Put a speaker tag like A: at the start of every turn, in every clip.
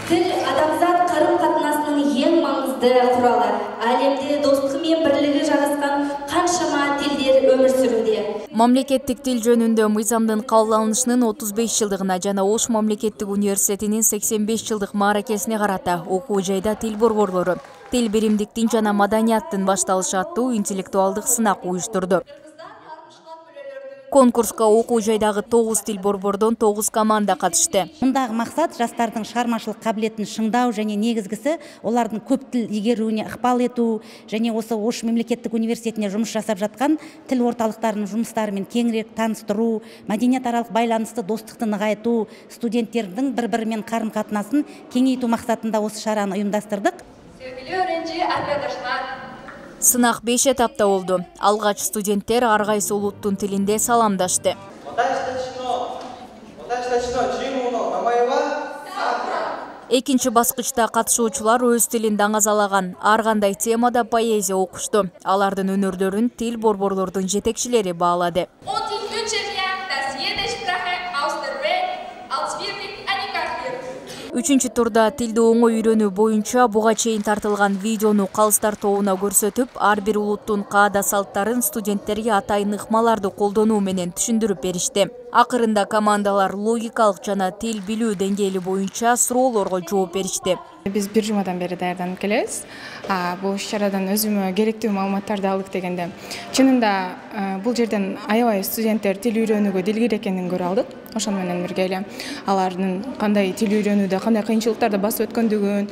A: Тил адамзат карым-катнасынын эң маңызды куралы. Әлемде достугу менен бирлиги жайгашкан канчама тилдер өмүр сүрүүдө.
B: Мамлекеттик тил жөнүндө мыйзамдын кабыл алынышынын 35 жылдыгына жана Ош мамлекеттик университетинин 85 жылдык мааракесине карата окуу жайда тил борборлору тил биримдиктин жана маданияттын башталышы аттуу интеллектуалдык сынак уюштурду. Конкурска окуу жайдагы 9 тил борбордон 9 команда катышты.
C: Мындагы максат жастардын шаармачылык кабилетин шыңдоо және негизгиси олардын көп тил игерүүнү ыкпал этүү және осы Ош мемлекеттик университетине жумуш жасап жаткан тил орталыктарынын жумуштары менен кеңирээк тааныштыруу, маданият аралык байланышты, достукту ныгайтуу, студенттердин бири-бири менен карым-катнасын кеңейтүү максатында осы шараны уюмдаштырдык.
B: Сынак 5 этапта болду. Алгач студенттер ар кайсы улуттун тилинде саламдашты. Экинчи баскычта катышуучулар өз тилин даңазалаган ар кандай темада поэзия окушту. Алардын өнөрлөрүн тил борборлордун жетекчилери баалады. Үчүнчү турда тилди оңой үйрөнүү боюнча буга чейин тартылган видеону калыстар тобуна көрсөтүп, ар бир улуттун каада салттарын студенттерге атайын ыкмаларды колдонуу менен түшүндүрүп беришти. Акырында командалар логикалык жана тил билүү деңгээли боюнча суроолорго жооп беришти.
D: Биз бир жумадан бери даярданып келебиз. Бул иш-чарадан өзүмө керектүү маалыматтарды алдык дегенде. Чынында бул жерден аябай студенттер тил үйрөнүүгө дилгир экенин көрө алдык. Ошону менен бирге эле алардын кандай тил үйрөнүүдө кандай кыйынчылыктарды басып өткөндүгүн,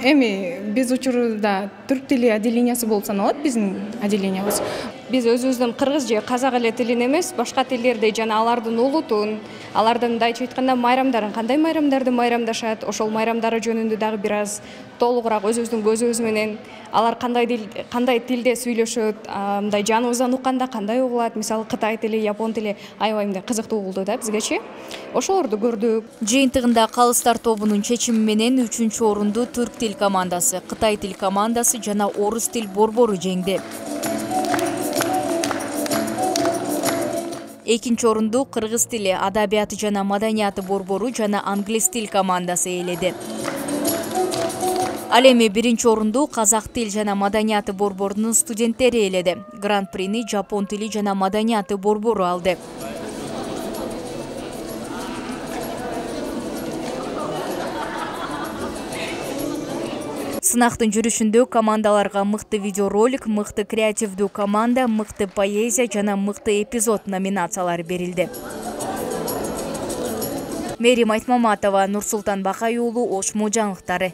D: эми биз учурда түрк тили отделениясы болуп саналат, биздин отделениябыз.
E: Биз өзүбүздүн кыргыз же казак эле тилин эмес, башка тилдерди жана алардын улутун, алардын мындайча айтканда майрамдарын, кандай майрамдарды майрамдашат, ошол майрамдары жөнүндө дагы бир аз толугураак өзүбүздүн көзүбүз менен алар кандай тилде сүйлөшөт, мындай жаныбыздан укканда кандай угулат, мисалы Кытай тили, Япон тили аябай мындай кызыктуу болду да бизгечи. Ошолорду көрдүк.
B: Жыйынтыгында калыстар тобунун чечими менен 3-чү орунду түрк тил командасы, Кытай тил командасы жана орус тил борбору жеңди. Экинчи орунду кыргыз тили, адабияты жана маданияты борбору жана англис тил командасы ээледи. Ал эми биринчи орунду казак тил жана маданияты борборунун студенттери ээледи. Гран-прини жапон тили жана маданияты борбору алды. Сынактын жүрүшүндө командаларга мыкты видеоролик, мыкты креативдүү команда, мыкты поэзия жана мыкты эпизод номинациялары берилди. Мерим Айтмаматова, Нурсултан Бакай уулу, Ош жаңылыктары.